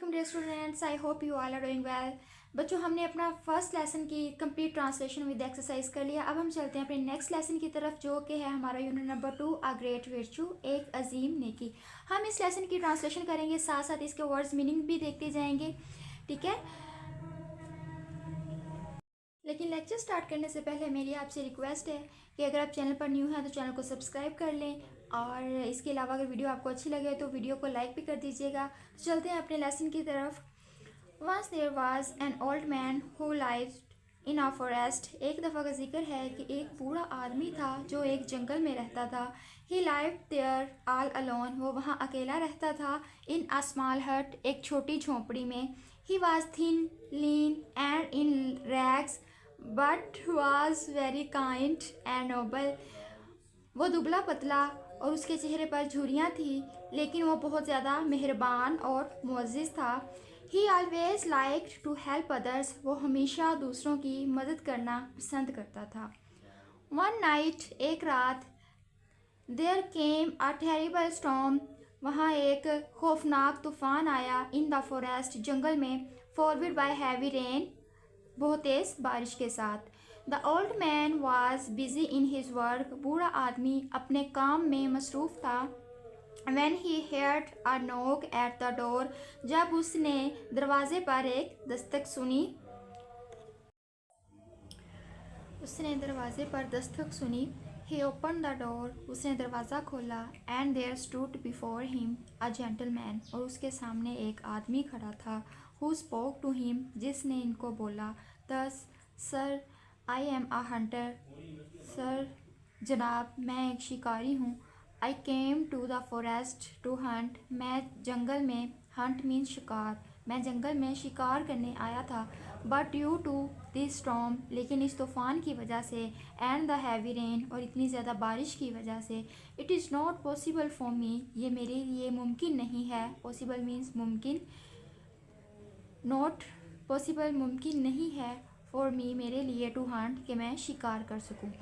Welcome dear students, I hope you all are doing well. बच्चों, हमने अपना first lesson की कंप्लीट ट्रांसलेशन विद एक्सरसाइज कर लिया। अब हम चलते हैं अपने नेक्स्ट लेसन की तरफ, जो कि है हमारा unit number 2, a great virtue, एक अजीम नेकी। हम इस लेसन की ट्रांसलेशन करेंगे, साथ साथ इसके वर्ड्स मीनिंग भी देखते जाएंगे, ठीक है। लेकिन लेक्चर स्टार्ट करने से पहले मेरी आपसे रिक्वेस्ट है कि अगर आप चैनल पर न्यू हैं तो चैनल को सब्सक्राइब कर लें, और इसके अलावा अगर वीडियो आपको अच्छी लगे तो वीडियो को लाइक भी कर दीजिएगा। तो चलते हैं अपने लेसन की तरफ। Once there was an old man who lived in a forest। एक दफ़ा का जिक्र है कि एक बूढ़ा आदमी था जो एक जंगल में रहता था। He lived there all alone। वो वहाँ अकेला रहता था। In a small hut। एक छोटी झोंपड़ी में। He was thin, lean and in rags, but was very kind and noble। वो दुबला पतला और उसके चेहरे पर झुर्रियाँ थी, लेकिन वो बहुत ज़्यादा मेहरबान और मुअज़्ज़िज़ था। He always liked to help others। वो हमेशा दूसरों की मदद करना पसंद करता था। One night। एक रात। There came a terrible storm। वहाँ एक खौफनाक तूफान आया। In the forest। जंगल में। Followed by heavy rain। बहुत तेज़ बारिश के साथ। The old man was busy in his work। बूढ़ा आदमी अपने काम में मसरूफ़ था। When he heard a knock at the door। जब उसने दरवाजे पर एक दस्तक सुनी। He opened the door। उसने दरवाज़ा खोला। And there stood before him a gentleman। और उसके सामने एक आदमी खड़ा था। Who spoke to him। जिसने इनको बोला। Thus, sir, I am a hunter। Sir, जनाब, मैं एक शिकारी हूँ। I came to the forest to hunt। मैं जंगल में, hunt means शिकार, मैं जंगल में शिकार करने आया था। But due to this storm। लेकिन इस तूफ़ान की वजह से, and the heavy rain। और इतनी ज़्यादा बारिश की वजह से, it is not possible for me। ये मेरे लिए मुमकिन नहीं है। Possible means मुमकिन, not possible मुमकिन नहीं है, for me मेरे लिए, to hunt कि मैं शिकार कर सकूँ।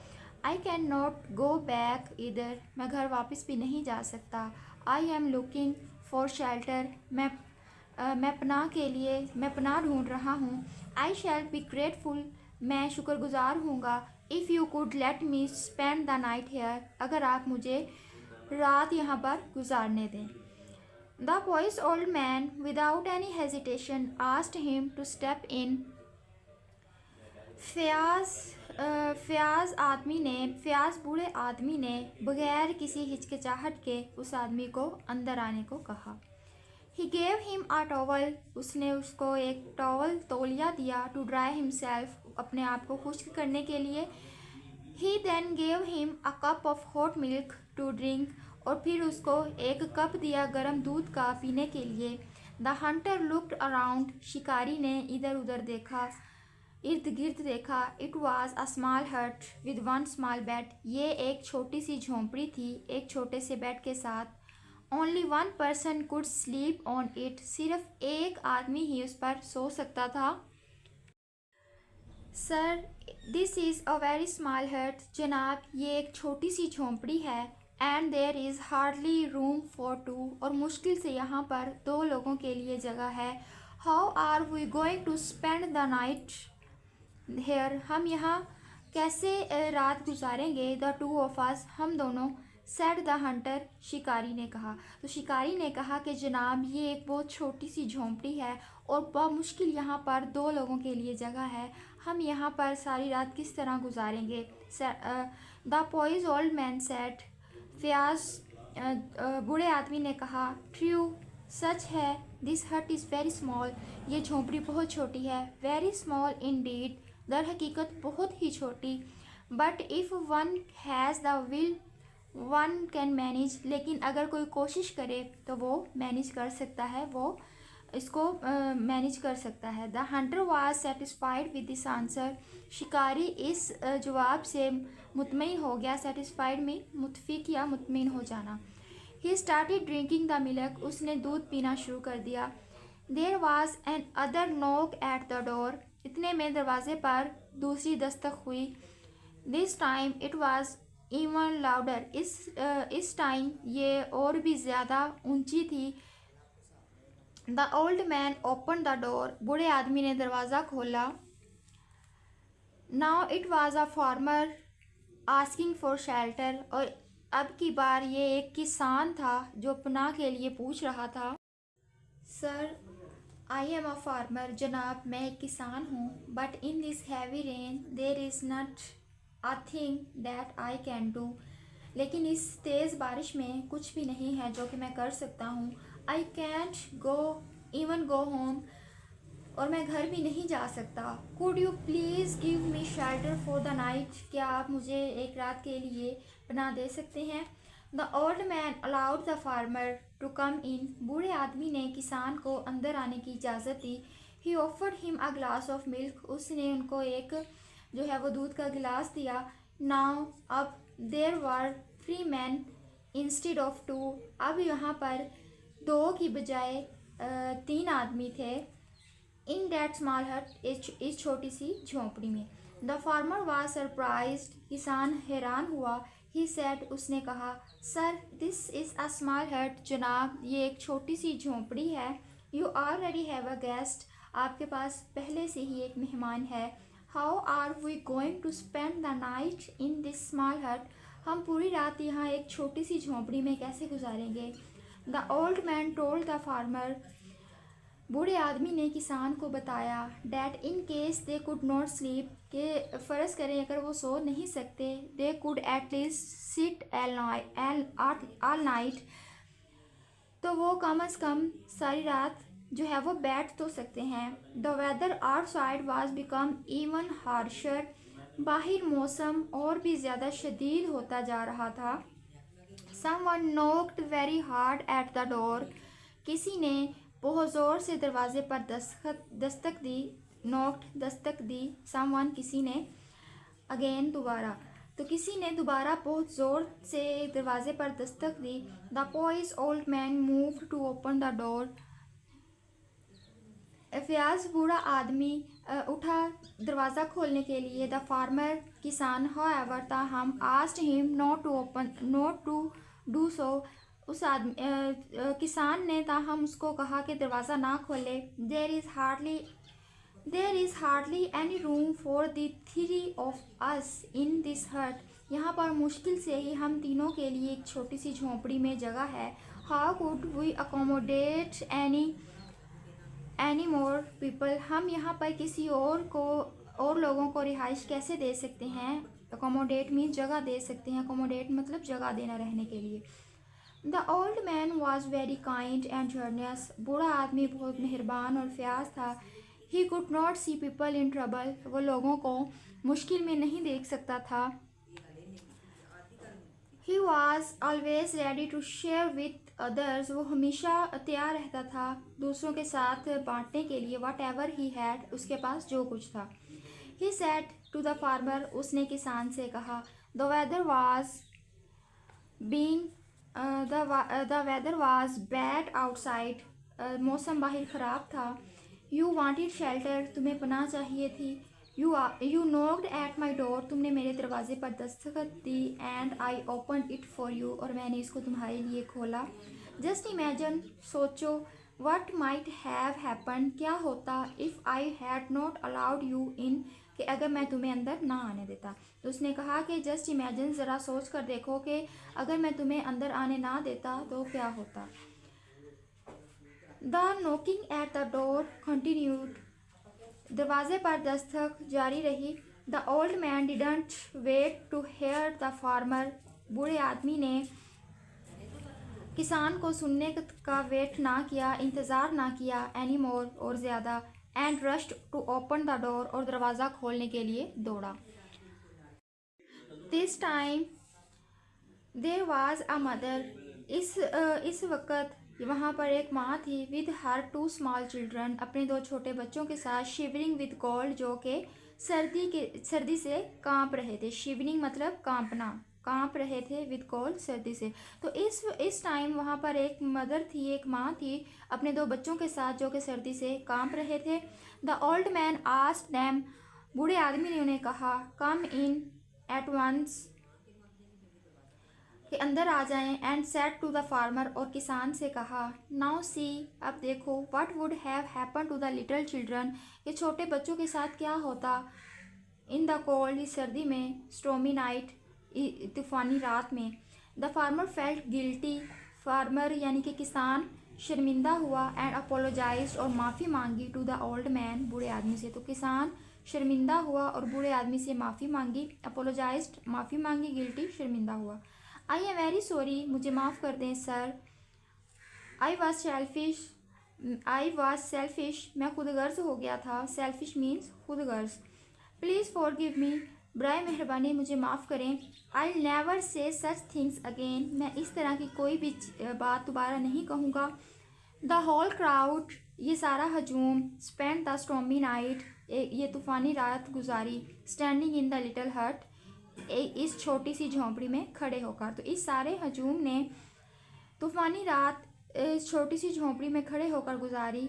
I cannot go back either। मैं घर वापस भी नहीं जा सकता। I am looking for shelter। मैं पनाह ढूंढ रहा हूँ। I shall be grateful। मैं शुक्रगुजार हूँगा। If you could let me spend the night here। अगर आप मुझे रात यहाँ पर गुजारने दें। The wise old man without any hesitation asked him to step in। Fayaz बूढ़े आदमी ने बगैर किसी हिचकिचाहट के उस आदमी को अंदर आने को कहा। He gave him a towel। उसने उसको एक टॉवल, तौलिया दिया। To dry himself। अपने आप को खुश्क करने के लिए। He then gave him a cup of hot milk to drink। और फिर उसको एक कप दिया गर्म दूध का पीने के लिए। The hunter looked around। शिकारी ने इधर उधर देखा, इर्द गिर्द देखा। It was a small hut with one small bed। ये एक छोटी सी झोंपड़ी थी, एक छोटे से बेड के साथ। Only one person could sleep on it। सिर्फ एक आदमी ही उस पर सो सकता था। Sir, this is a very small hut। जनाब, ये एक छोटी सी झोंपड़ी है। And there is hardly room for two। और मुश्किल से यहाँ पर 2 लोगों के लिए जगह है। How are we going to spend the night here। हम यहाँ कैसे रात गुजारेंगे। The two of us। हम दोनों। Said the hunter। शिकारी ने कहा। तो शिकारी ने कहा कि जनाब, ये एक बहुत छोटी सी झोंपड़ी है और बहुत मुश्किल यहाँ पर 2 लोगों के लिए जगह है। हम यहाँ पर सारी रात किस तरह गुजारेंगे। The wise old man said। बूढ़े आदमी ने कहा। True। सच है। This hut is very small। ये झोंपड़ी बहुत छोटी है। Very small indeed। दर हकीकत बहुत ही छोटी। But if one has the will one can manage। लेकिन अगर कोई कोशिश करे तो वो मैनेज कर सकता है, वो इसको मैनेज कर सकता है। The hunter was satisfied with this answer। शिकारी इस जवाब से मुतमईन हो गया। Satisfied में मुतफिक या मुतमईन हो जाना। He started drinking the milk। उसने दूध पीना शुरू कर दिया। There was an other knock at the door। इतने में दरवाजे पर दूसरी दस्तक हुई। This time it was even louder। इस टाइम ये और भी ज़्यादा ऊंची थी। The old man open the door, बूढ़े आदमी ने दरवाज़ा खोला। Now it was a farmer asking for shelter, और अब की बार ये एक किसान था जो पनाह के लिए पूछ रहा था। Sir, I am a farmer, जनाब मैं एक किसान हूँ। But in this heavy rain there is not a thing that I can do, लेकिन इस तेज़ बारिश में कुछ भी नहीं है जो कि मैं कर सकता हूँ। I can't go even go home, और मैं घर भी नहीं जा सकता। Could you please give me shelter for the night, क्या आप मुझे एक रात के लिए पनाह दे सकते हैं। The old man allowed the farmer to come in, बूढ़े आदमी ने किसान को अंदर आने की इजाज़त दी। He offered him a glass of milk, उसने उनको एक जो है वो दूध का गिलास दिया। नाउ अब देर वर 3 मैन इंस्टेड ऑफ 2, अब यहाँ पर 2 की बजाय 3 आदमी थे। इन दैट स्मॉल हट, इस छोटी सी झोंपड़ी में। द फार्मर वाज सरप्राइज्ड, किसान हैरान हुआ। ही सेड, उसने कहा, sir this is a small hut, जनाब ये एक छोटी सी झोंपड़ी है। You already have a guest, आपके पास पहले से ही एक मेहमान है। How are we going to spend the night in this small hut, हम पूरी रात यहाँ एक छोटी सी झोंपड़ी में कैसे गुजारेंगे। The old man told the farmer, बूढ़े आदमी ने किसान को बताया, that in case they could not sleep, के फ़र्ज़ करें अगर वो सो नहीं सकते, they could at least sit all night, तो वो कम अज़ कम सारी रात जो है वो बैठ तो सकते हैं। The weather outside was become even harsher, बाहर मौसम और भी ज़्यादा शदीद होता जा रहा था। Someone knocked very hard at the door, किसी ने बहुत ज़ोर से दरवाजे पर दस्तक दी। नॉक्ड, दस्तक दी। समवन, किसी ने। अगेन, दोबारा, तो किसी ने दोबारा बहुत ज़ोर से दरवाजे पर दस्तक दी। The pious old man moved to open the door, फयाज बूढ़ा आदमी उठा दरवाज़ा खोलने के लिए। द फार्मर, किसान, हाउएवर, ताहम, asked him not to do so, उस आदमी किसान ने ताहम उसको कहा कि दरवाज़ा ना खोले। There is hardly any room for the 3 of us in this हट, यहाँ पर मुश्किल से ही हम तीनों के लिए एक छोटी सी झोंपड़ी में जगह है। How could we accommodate any more people, हम यहाँ पर किसी और लोगों को रिहाइश कैसे दे सकते हैं। अकोमोडेट मीन जगह दे सकते हैं, अकोमोडेट मतलब जगह देना रहने के लिए। The old man was very kind and generous, बूढ़ा आदमी बहुत मेहरबान और फयाज था। He could not see people in trouble, वो लोगों को मुश्किल में नहीं देख सकता था। He was always ready to share with others, वो हमेशा तैयार रहता था दूसरों के साथ बांटने के लिए। वट एवर ही हैड, उसके पास जो कुछ था। He said to the farmer, उसने किसान से कहा, the weather was being the weather was bad outside, मौसम बाहर ख़राब था। यू वांटेड शेल्टर, तुम्हें पनाह चाहिए थी। You knocked at my door, तुमने मेरे दरवाजे पर दस्तखत दी। And I open it for you, और मैंने इसको तुम्हारे लिए खोला। जस्ट इमेजिन, सोचो, वट माइट हैव हैपन, क्या होता, if I had not allowed you in, कि अगर मैं तुम्हें अंदर ना आने देता। तो उसने कहा कि जस्ट इमेजिन, ज़रा सोच कर देखो कि अगर मैं तुम्हें अंदर आने ना देता तो क्या होता। The knocking at the door continued, दरवाजे पर दस्तक जारी रही। The old man didn't wait to hear the farmer, बूढ़े आदमी ने किसान को सुनने का वेट ना किया, इंतज़ार ना किया, एनी मोर, और ज़्यादा। And rushed to open the door, और दरवाज़ा खोलने के लिए दौड़ा। This time there was a mother, इस वक्त वहाँ पर एक माँ थी। विद हर 2 स्मॉल चिल्ड्रन, अपने 2 छोटे बच्चों के साथ। शिवरिंग विद कोल्ड, जो कि सर्दी से कांप रहे थे। शिवरिंग मतलब कांपना, कांप रहे थे। विद कोल्ड, सर्दी से। तो इस टाइम वहाँ पर एक मदर थी, एक माँ थी अपने 2 बच्चों के साथ जो कि सर्दी से कांप रहे थे। The old man asked them, बूढ़े आदमी ने उन्हें कहा, कम इन एट वंस, कि अंदर आ जाएं। And said to the farmer, और किसान से कहा, नाउ सी, अब देखो, what would have happen to the little children, कि छोटे बच्चों के साथ क्या होता, इन द कोल्ड, इस सर्दी में, स्टोमी नाइट, तूफानी रात में। The farmer felt guilty, farmer यानी कि किसान शर्मिंदा हुआ। एंड अपोलोजाइज, और माफ़ी मांगी, टू द ओल्ड मैन, बूढ़े आदमी से। तो किसान शर्मिंदा हुआ और बूढ़े आदमी से माफ़ी मांगी। अपोलोजाइज्ड, माफ़ी मांगी, गिल्टी, शर्मिंदा हुआ। आई एम वेरी सॉरी, मुझे माफ़ कर दें सर। आई वॉज सेल्फिश, मैं खुद गर्ज हो गया था। सेल्फिश मीन्स खुद गर्ज। प्लीज़ फॉरगिव मी, बराए मेहरबानी मुझे माफ़ करें। I never say such things again, मैं इस तरह की कोई भी बात दोबारा नहीं कहूँगा। द होल क्राउड, ये सारा हजूम, स्पेंड द स्टॉमी नाइट, ये तूफ़ानी रात गुजारी, स्टैंडिंग इन द लिटिल हट, इस छोटी सी झोंपड़ी में खड़े होकर। तो इस सारे हजूम ने तूफ़ानी रात इस छोटी सी झोंपड़ी में खड़े होकर गुजारी।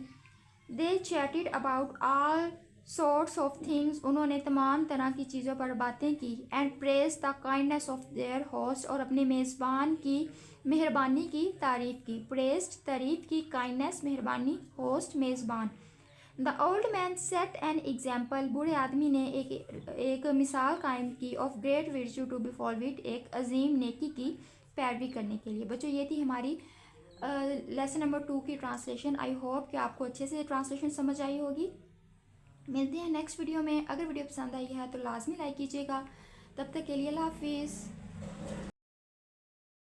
They chatted about all sorts of things, उन्होंने तमाम तरह की चीज़ों पर बातें की। And praise the kindness of their host, और अपने मेज़बान की मेहरबानी की तारीफ़ की। प्रेज्ड, तारीफ़ की, काइंडनेस, मेहरबानी, होस्ट, मेज़बान। The old man set an example, बूढ़े आदमी ने एक मिसाल कायम की। Of great virtue to be followed, एक अजीम नेकी की पैरवी करने के लिए। बच्चों, ये थी हमारी लेसन नंबर 2 की ट्रांसलेशन। आई होप कि आपको अच्छे से ट्रांसलेशन समझ आई होगी। मिलते हैं नेक्स्ट वीडियो में। अगर वीडियो पसंद आई है तो लाजमी लाइक कीजिएगा। तब तक के लिए अल्लाह हाफिज़।